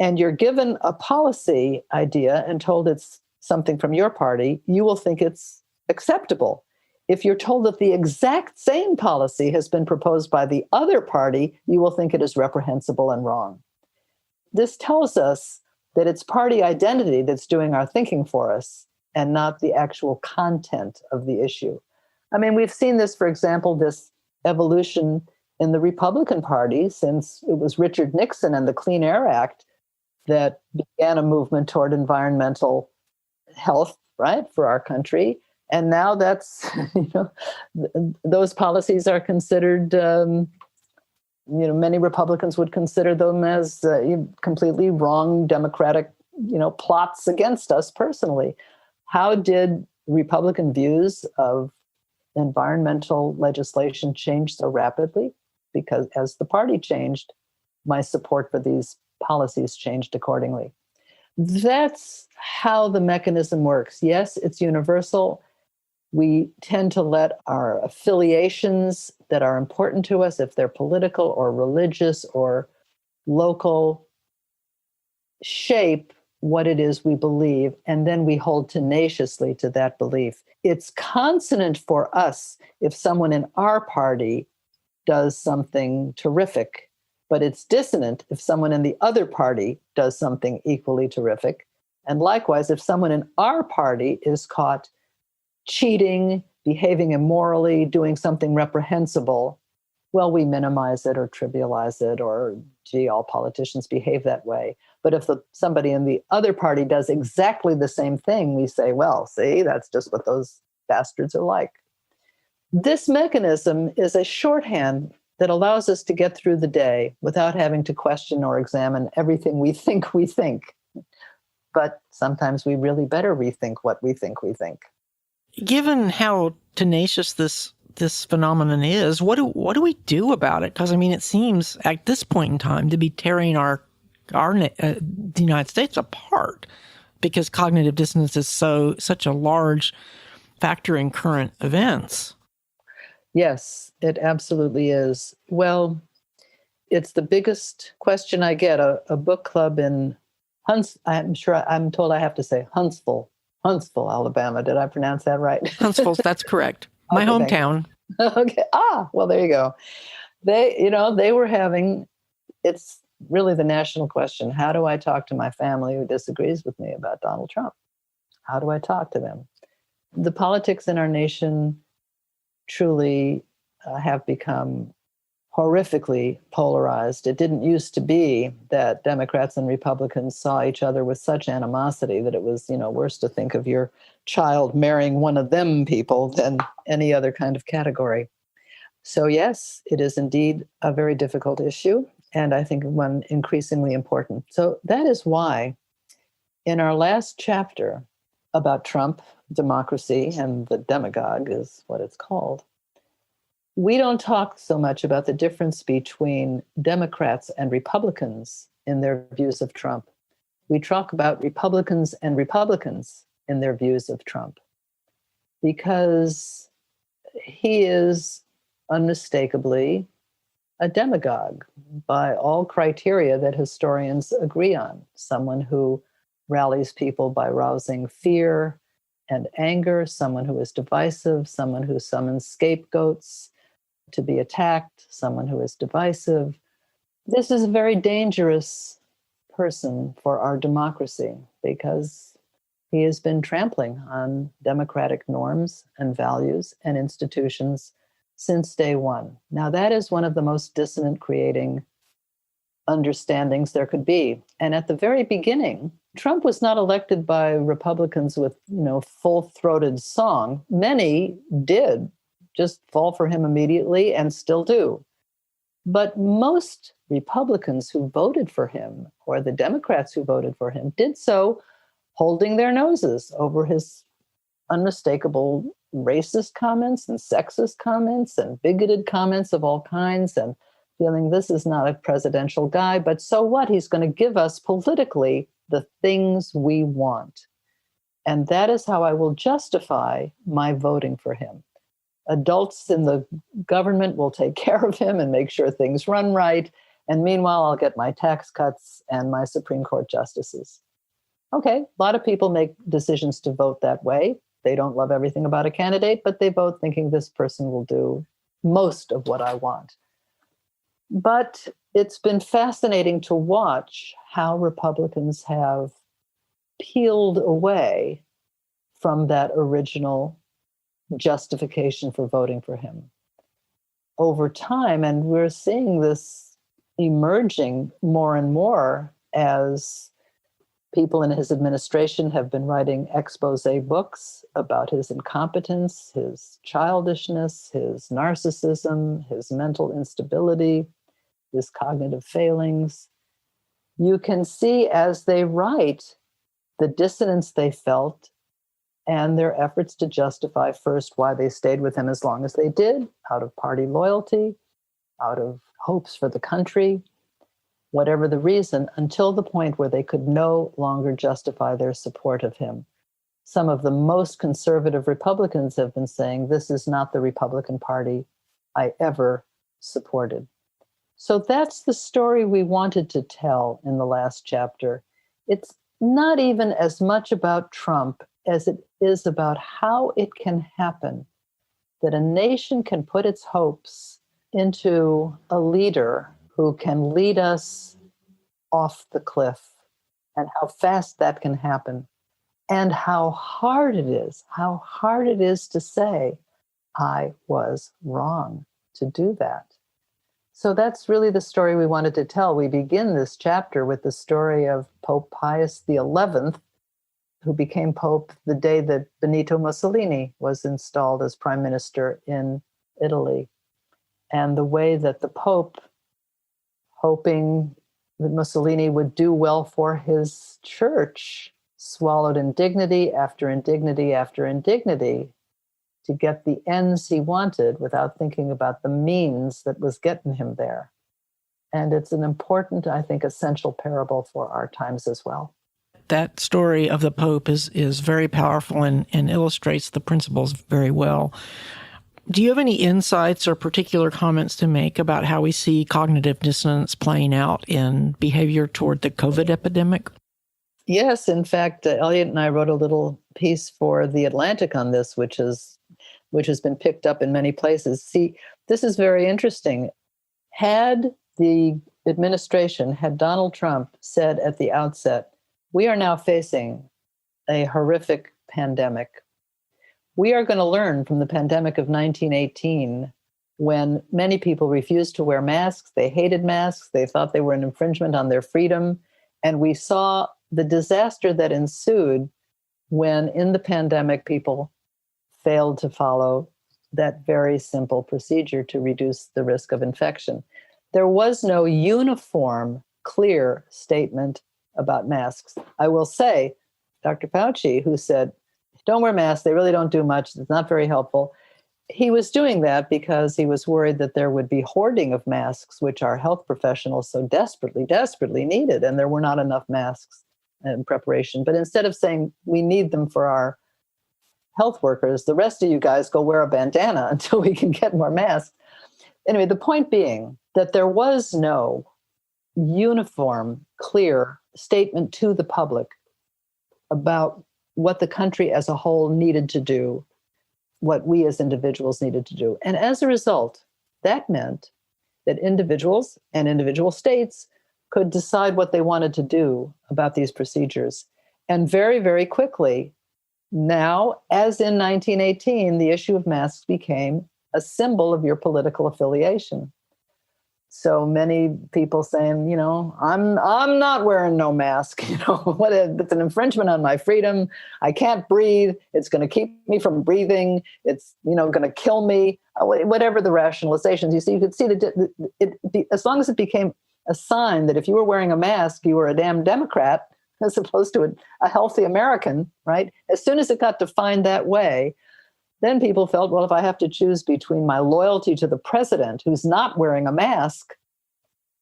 and you're given a policy idea and told it's something from your party, you will think it's acceptable. If you're told that the exact same policy has been proposed by the other party, you will think it is reprehensible and wrong. This tells us that it's party identity that's doing our thinking for us and not the actual content of the issue. I mean, we've seen this, for example, this evolution in the Republican Party since it was Richard Nixon and the Clean Air Act. that began a movement toward environmental health, right, for our country. And now that's, those policies are considered, many Republicans would consider them as completely wrong democratic, plots against us personally. How did Republican views of environmental legislation change so rapidly? Because as the party changed, my support for these policies changed accordingly. That's how the mechanism works. Yes, it's universal. We tend to let our affiliations that are important to us, if they're political or religious or local, shape what it is we believe, and then we hold tenaciously to that belief. It's consonant for us if someone in our party does something terrific, but it's dissonant if someone in the other party does something equally terrific. And likewise, if someone in our party is caught cheating, behaving immorally, doing something reprehensible, well, we minimize it or trivialize it, or, gee, all politicians behave that way. But if somebody in the other party does exactly the same thing, we say, well, see, that's just what those bastards are like. This mechanism is a shorthand that allows us to get through the day without having to question or examine everything we think we think. But sometimes we really better rethink what we think we think. Given how tenacious this phenomenon is, what do we do about it? Because, it seems at this point in time to be tearing the United States apart, because cognitive dissonance is such a large factor in current events. Yes, it absolutely is. Well, it's the biggest question I get. A book club in I'm told I have to say Huntsville, Alabama. Did I pronounce that right? Huntsville, that's correct. My hometown. Okay. Well, there you go. They were having, it's really the national question. How do I talk to my family who disagrees with me about Donald Trump? How do I talk to them? The politics in our nation truly have become horrifically polarized. It didn't used to be that Democrats and Republicans saw each other with such animosity that it was, worse to think of your child marrying one of them people than any other kind of category. So yes, it is indeed a very difficult issue, and I think one increasingly important. So that is why in our last chapter about Trump, democracy, and the demagogue is what it's called, we don't talk so much about the difference between Democrats and Republicans in their views of Trump. We talk about Republicans and Republicans in their views of Trump, because he is unmistakably a demagogue by all criteria that historians agree on. Someone who rallies people by rousing fear and anger, someone who is divisive, someone who summons scapegoats to be attacked, someone who is divisive. This is a very dangerous person for our democracy, because he has been trampling on democratic norms and values and institutions since day one. Now, that is one of the most dissonant creating understandings there could be. And at the very beginning, Trump was not elected by Republicans with, full-throated song. Many did just fall for him immediately and still do. But most Republicans who voted for him, or the Democrats who voted for him, did so holding their noses over his unmistakable racist comments and sexist comments and bigoted comments of all kinds, and feeling this is not a presidential guy, but so what? He's going to give us politically the things we want. And that is how I will justify my voting for him. Adults in the government will take care of him and make sure things run right. And meanwhile, I'll get my tax cuts and my Supreme Court justices. Okay, a lot of people make decisions to vote that way. They don't love everything about a candidate, but they vote thinking this person will do most of what I want. But it's been fascinating to watch how Republicans have peeled away from that original justification for voting for him over time. And we're seeing this emerging more and more as People in his administration have been writing expose books about his incompetence, his childishness, his narcissism, his mental instability, his cognitive failings. You can see as they write the dissonance they felt and their efforts to justify first why they stayed with him as long as they did, out of party loyalty, out of hopes for the country, whatever the reason, until the point where they could no longer justify their support of him. Some of the most conservative Republicans have been saying, this is not the Republican Party I ever supported. So that's the story we wanted to tell in the last chapter. It's not even as much about Trump as it is about how it can happen that a nation can put its hopes into a leader who can lead us off the cliff, and how fast that can happen, and how hard it is to say, I was wrong to do that. So that's really the story we wanted to tell. We begin this chapter with the story of Pope Pius XI, who became Pope the day that Benito Mussolini was installed as Prime Minister in Italy. And the way that the Pope, hoping that Mussolini would do well for his church, swallowed indignity after indignity after indignity to get the ends he wanted without thinking about the means that was getting him there. And it's an important, I think, essential parable for our times as well. That story of the Pope is very powerful and illustrates the principles very well. Do you have any insights or particular comments to make about how we see cognitive dissonance playing out in behavior toward the COVID epidemic? Yes, in fact, Elliot and I wrote a little piece for The Atlantic on this, which has been picked up in many places. See, this is very interesting. Had the administration, had Donald Trump said at the outset, we are now facing a horrific pandemic. We are going to learn from the pandemic of 1918, when many people refused to wear masks. They hated masks. They thought they were an infringement on their freedom. And we saw the disaster that ensued when, in the pandemic, people failed to follow that very simple procedure to reduce the risk of infection. There was no uniform, clear statement about masks. I will say, Dr. Fauci, who said, don't wear masks, they really don't do much, it's not very helpful. He was doing that because he was worried that there would be hoarding of masks, which our health professionals so desperately, desperately needed, and there were not enough masks in preparation. But instead of saying we need them for our health workers, the rest of you guys go wear a bandana until we can get more masks. Anyway, the point being that there was no uniform, clear statement to the public about what the country as a whole needed to do, what we as individuals needed to do. And as a result, that meant that individuals and individual states could decide what they wanted to do about these procedures. And very, very quickly, now, as in 1918, the issue of masks became a symbol of your political affiliation. So many people saying, I'm not wearing no mask. It's an infringement on my freedom. I can't breathe. It's going to keep me from breathing. It's, going to kill me. Whatever the rationalizations. You see, you could see as long as it became a sign that if you were wearing a mask, you were a damn Democrat, as opposed to a healthy American, right? As soon as it got defined that way, then people felt, well, if I have to choose between my loyalty to the president, who's not wearing a mask,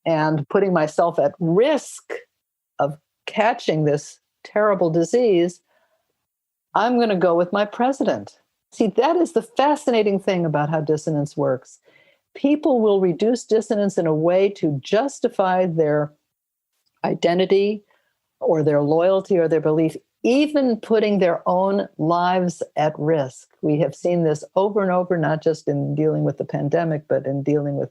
and putting myself at risk of catching this terrible disease, I'm going to go with my president. See, that is the fascinating thing about how dissonance works. People will reduce dissonance in a way to justify their identity or their loyalty or their belief, even putting their own lives at risk. We have seen this over and over, not just in dealing with the pandemic, but in dealing with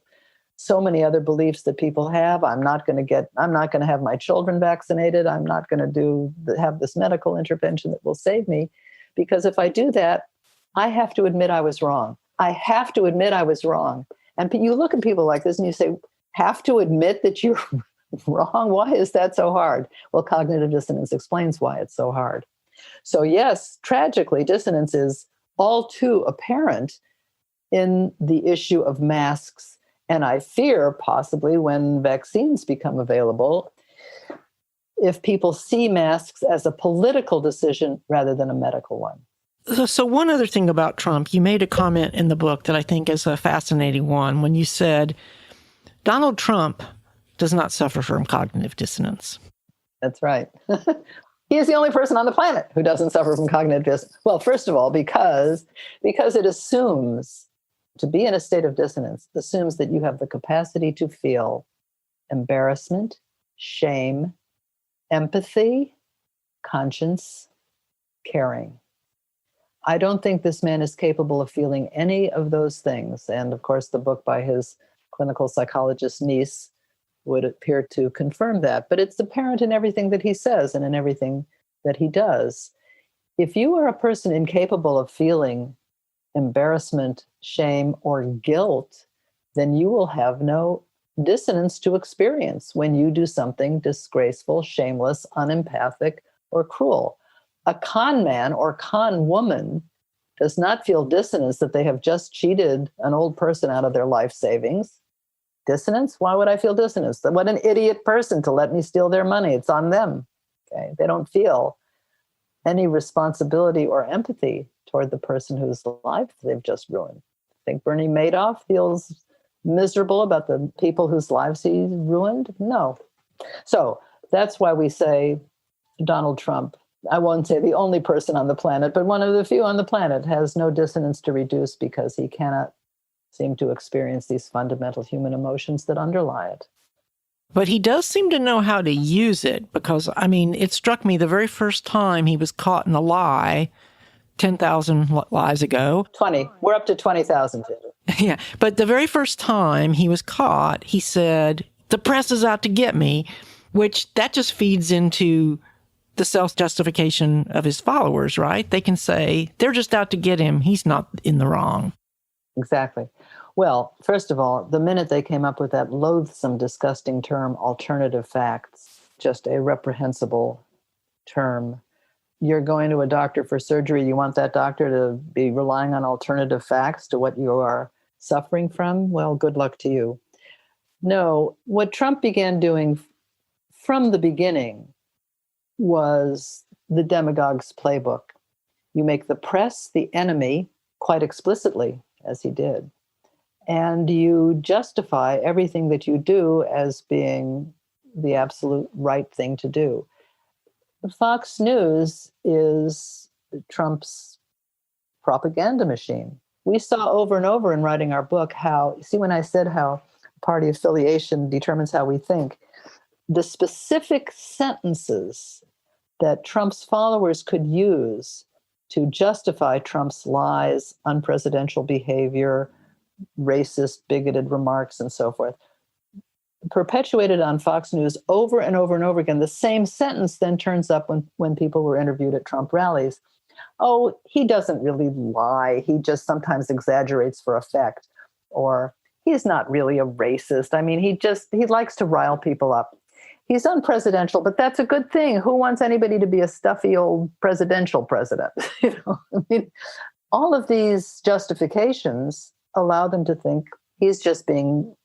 so many other beliefs that people have. I'm not going to have my children vaccinated. I'm not going to have this medical intervention that will save me, because if I do that, I have to admit I was wrong. I have to admit I was wrong. And you look at people like this and you say, have to admit that you're Wrong. Why is that so hard? Well, cognitive dissonance explains why it's so hard. So yes, tragically, dissonance is all too apparent in the issue of masks. And I fear possibly when vaccines become available, if people see masks as a political decision rather than a medical one. So one other thing about Trump, you made a comment in the book that I think is a fascinating one when you said, Donald Trump does not suffer from cognitive dissonance. That's right. He is the only person on the planet who doesn't suffer from cognitive dissonance. Well, first of all, because it assumes, to be in a state of dissonance, assumes that you have the capacity to feel embarrassment, shame, empathy, conscience, caring. I don't think this man is capable of feeling any of those things. And of course, the book by his clinical psychologist niece would appear to confirm that. But it's apparent in everything that he says and in everything that he does. If you are a person incapable of feeling embarrassment, shame, or guilt, then you will have no dissonance to experience when you do something disgraceful, shameless, unempathic, or cruel. A con man or con woman does not feel dissonance that they have just cheated an old person out of their life savings. Dissonance? Why would I feel dissonance? What an idiot person to let me steal their money. It's on them. Okay? They don't feel any responsibility or empathy toward the person whose life they've just ruined. I think Bernie Madoff feels miserable about the people whose lives he ruined? No. So that's why we say Donald Trump, I won't say the only person on the planet, but one of the few on the planet, has no dissonance to reduce because he cannot seem to experience these fundamental human emotions that underlie it. But he does seem to know how to use it because, I mean, it struck me the very first time he was caught in a lie 10,000 lies ago. 20. We're up to 20,000. Yeah. But the very first time he was caught, he said, the press is out to get me, which that just feeds into the self-justification of his followers, right? They can say, they're just out to get him. He's not in the wrong. Exactly. Well, first of all, the minute they came up with that loathsome, disgusting term, alternative facts, just a reprehensible term. You're going to a doctor for surgery. You want that doctor to be relying on alternative facts to what you are suffering from? Well, good luck to you. No, what Trump began doing from the beginning was the demagogue's playbook. You make the press the enemy quite explicitly, as he did, and you justify everything that you do as being the absolute right thing to do. Fox News is Trump's propaganda machine. We saw over and over in writing our book how, see, when I said how party affiliation determines how we think, the specific sentences that Trump's followers could use to justify Trump's lies, unpresidential behavior, racist, bigoted remarks, and so forth, perpetuated on Fox News over and over and over again. The same sentence then turns up when people were interviewed at Trump rallies. Oh, he doesn't really lie. He just sometimes exaggerates for effect. Or he's not really a racist. I mean, he likes to rile people up. He's unpresidential, but that's a good thing. Who wants anybody to be a stuffy old presidential president? I mean, all of these justifications allow them to think he's just being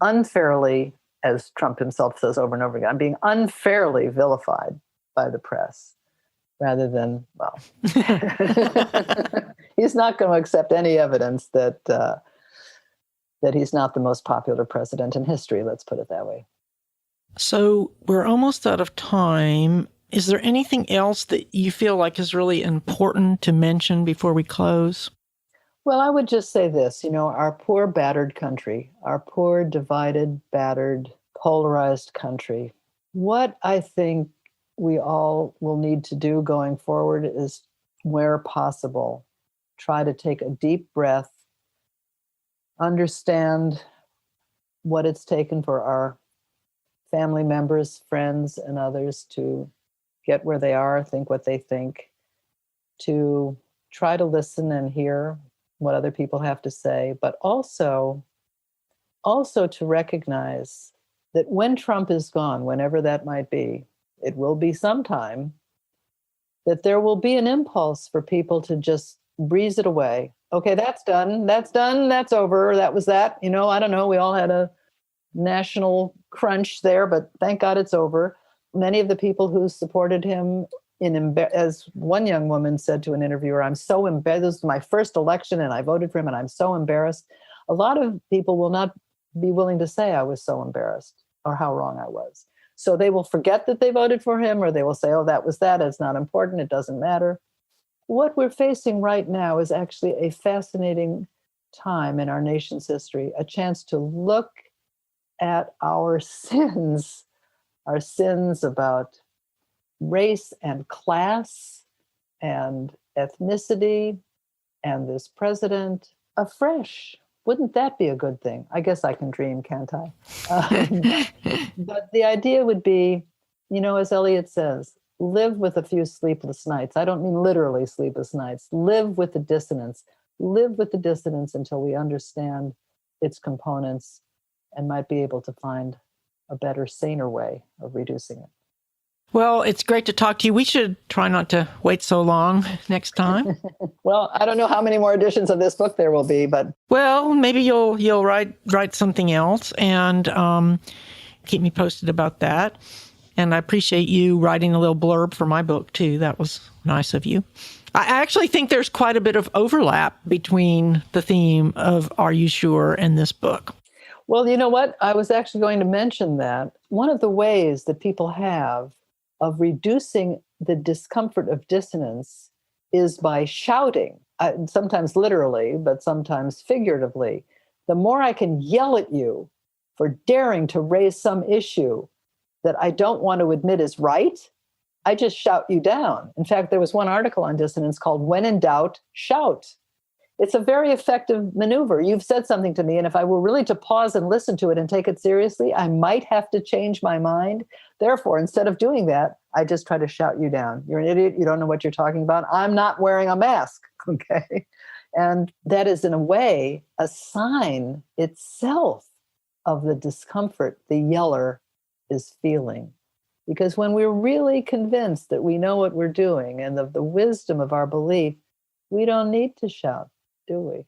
unfairly, as Trump himself says over and over again, being unfairly vilified by the press, rather than, well, he's not going to accept any evidence that he's not the most popular president in history, let's put it that way. So we're almost out of time. Is there anything else that you feel like is really important to mention before we close? Well, I would just say this, our poor battered country, our poor divided, battered, polarized country. What I think we all will need to do going forward is, where possible, try to take a deep breath, understand what it's taken for our family members, friends, and others to get where they are, think what they think, to try to listen and hear what other people have to say, but also to recognize that when Trump is gone, whenever that might be, it will be sometime, that there will be an impulse for people to just breeze it away. Okay, that's done. That's done. That's over. That was that. I don't know. We all had a national crunch there, but thank God it's over. Many of the people who supported him, as one young woman said to an interviewer, I'm so embarrassed. This was my first election and I voted for him and I'm so embarrassed. A lot of people will not be willing to say I was so embarrassed or how wrong I was. So they will forget that they voted for him, or they will say, oh, that was that. It's not important. It doesn't matter. What we're facing right now is actually a fascinating time in our nation's history, a chance to look at our sins about race and class and ethnicity and this president afresh. Wouldn't that be a good thing? I guess I can dream, can't I? But the idea would be, as Elliot says, live with a few sleepless nights. I don't mean literally sleepless nights. Live with the dissonance. Live with the dissonance until we understand its components and might be able to find a better, saner way of reducing it. Well, it's great to talk to you. We should try not to wait so long next time. Well, I don't know how many more editions of this book there will be, but well, maybe you'll write something else and keep me posted about that. And I appreciate you writing a little blurb for my book too. That was nice of you. I actually think there's quite a bit of overlap between the theme of Are You Sure and this book. Well, you know what? I was actually going to mention that one of the ways that people have of reducing the discomfort of dissonance is by shouting, sometimes literally, but sometimes figuratively. The more I can yell at you for daring to raise some issue that I don't want to admit is right, I just shout you down. In fact, there was one article on dissonance called When in Doubt, Shout. It's a very effective maneuver. You've said something to me, and if I were really to pause and listen to it and take it seriously, I might have to change my mind. Therefore, instead of doing that, I just try to shout you down. You're an idiot. You don't know what you're talking about. I'm not wearing a mask, okay? And that is, in a way, a sign itself of the discomfort the yeller is feeling. Because when we're really convinced that we know what we're doing and of the wisdom of our belief, we don't need to shout, do we?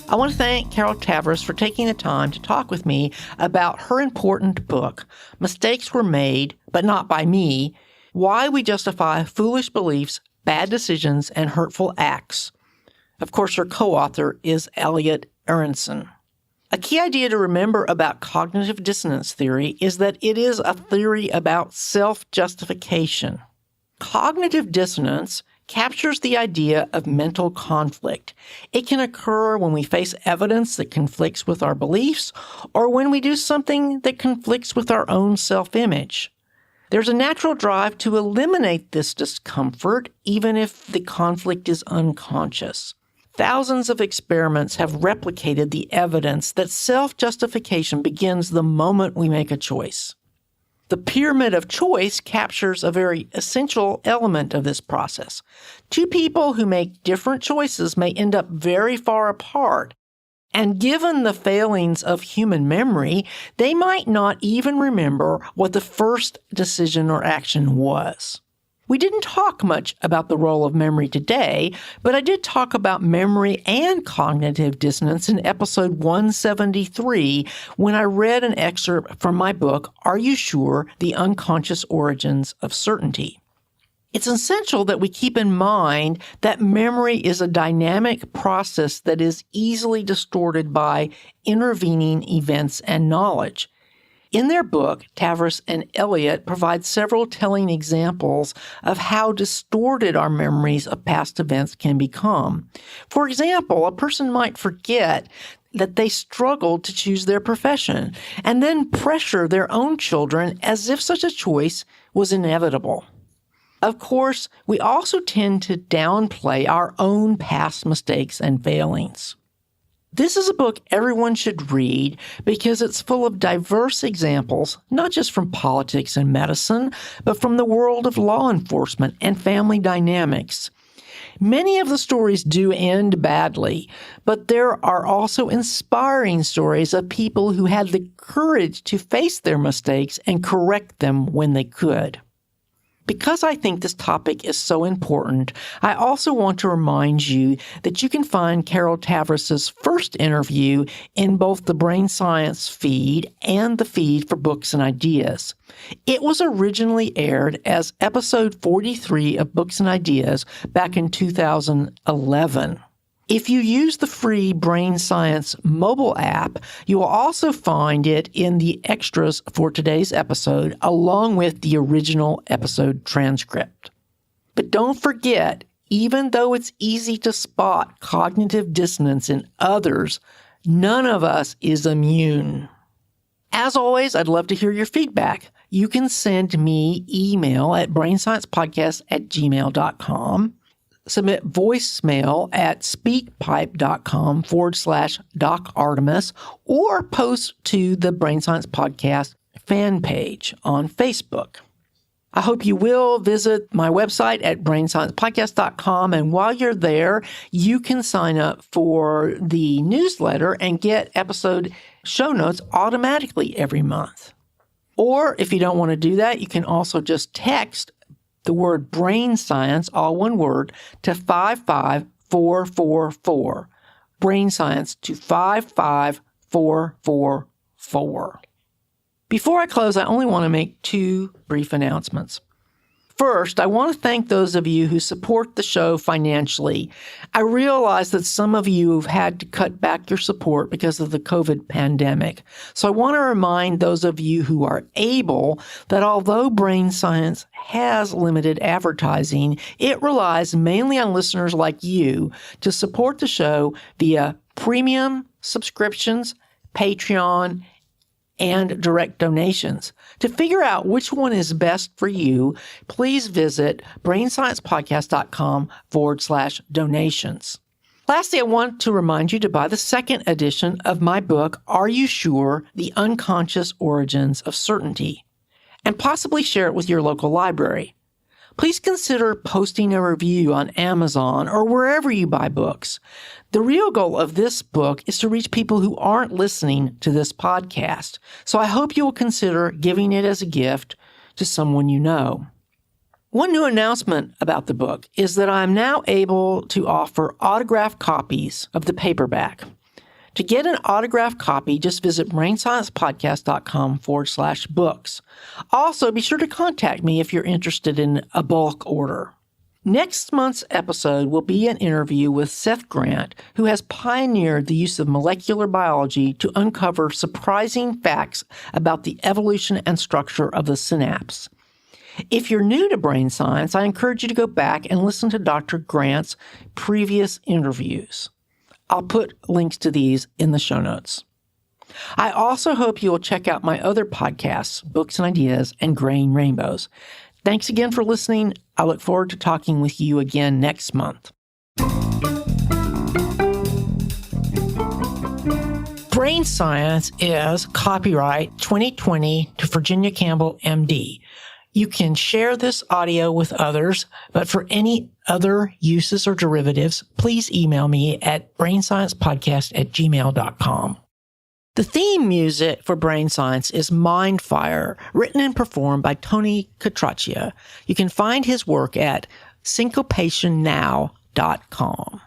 I want to thank Carol Tavris for taking the time to talk with me about her important book, Mistakes Were Made, But Not By Me, Why We Justify Foolish Beliefs, Bad Decisions, and Hurtful Acts. Of course, her co-author is Elliot Aronson. A key idea to remember about cognitive dissonance theory is that it is a theory about self-justification. Cognitive dissonance captures the idea of mental conflict. It can occur when we face evidence that conflicts with our beliefs or when we do something that conflicts with our own self-image. There's a natural drive to eliminate this discomfort, even if the conflict is unconscious. Thousands of experiments have replicated the evidence that self-justification begins the moment we make a choice. The pyramid of choice captures a very essential element of this process. Two people who make different choices may end up very far apart, and given the failings of human memory, they might not even remember what the first decision or action was. We didn't talk much about the role of memory today, but I did talk about memory and cognitive dissonance in episode 173 when I read an excerpt from my book, Are You Sure? The Unconscious Origins of Certainty. It's essential that we keep in mind that memory is a dynamic process that is easily distorted by intervening events and knowledge. In their book, Tavris and Elliot provide several telling examples of how distorted our memories of past events can become. For example, a person might forget that they struggled to choose their profession and then pressure their own children as if such a choice was inevitable. Of course, we also tend to downplay our own past mistakes and failings. This is a book everyone should read because it's full of diverse examples, not just from politics and medicine, but from the world of law enforcement and family dynamics. Many of the stories do end badly, but there are also inspiring stories of people who had the courage to face their mistakes and correct them when they could. Because I think this topic is so important, I also want to remind you that you can find Carol Tavris' first interview in both the Brain Science feed and the feed for Books and Ideas. It was originally aired as episode 43 of Books and Ideas back in 2011. If you use the free Brain Science mobile app, you will also find it in the extras for today's episode, along with the original episode transcript. But don't forget, even though it's easy to spot cognitive dissonance in others, none of us is immune. As always, I'd love to hear your feedback. You can send me email at brainsciencepodcast@gmail.com. Submit voicemail at speakpipe.com/Doc Artemis, or post to the Brain Science Podcast fan page on Facebook. I hope you will visit my website at brainsciencepodcast.com, and while you're there, you can sign up for the newsletter and get episode show notes automatically every month. Or if you don't want to do that, you can also just text the word Brain Science, all one word, to 55444. Brain Science to 55444. Before I close, I only want to make two brief announcements. First, I want to thank those of you who support the show financially. I realize that some of you have had to cut back your support because of the COVID pandemic. So I want to remind those of you who are able that although Brain Science has limited advertising, it relies mainly on listeners like you to support the show via premium subscriptions, Patreon, and direct donations. To figure out which one is best for you, please visit brainsciencepodcast.com/donations. Lastly, I want to remind you to buy the second edition of my book, Are You Sure? The Unconscious Origins of Certainty, and possibly share it with your local library. Please consider posting a review on Amazon or wherever you buy books. The real goal of this book is to reach people who aren't listening to this podcast, so I hope you will consider giving it as a gift to someone you know. One new announcement about the book is that I'm now able to offer autographed copies of the paperback. To get an autographed copy, just visit brainsciencepodcast.com/books. Also, be sure to contact me if you're interested in a bulk order. Next month's episode will be an interview with Seth Grant, who has pioneered the use of molecular biology to uncover surprising facts about the evolution and structure of the synapse. If you're new to brain science, I encourage you to go back and listen to Dr. Grant's previous interviews. I'll put links to these in the show notes. I also hope you will check out my other podcasts, Books and Ideas and Grain Rainbows. Thanks again for listening. I look forward to talking with you again next month. Brain Science is copyright 2020 to Virginia Campbell, MD. You can share this audio with others, but for any other uses or derivatives, please email me at brainsciencepodcast@gmail.com. The theme music for Brain Science is Mindfire, written and performed by Tony Catraccia. You can find his work at syncopationnow.com.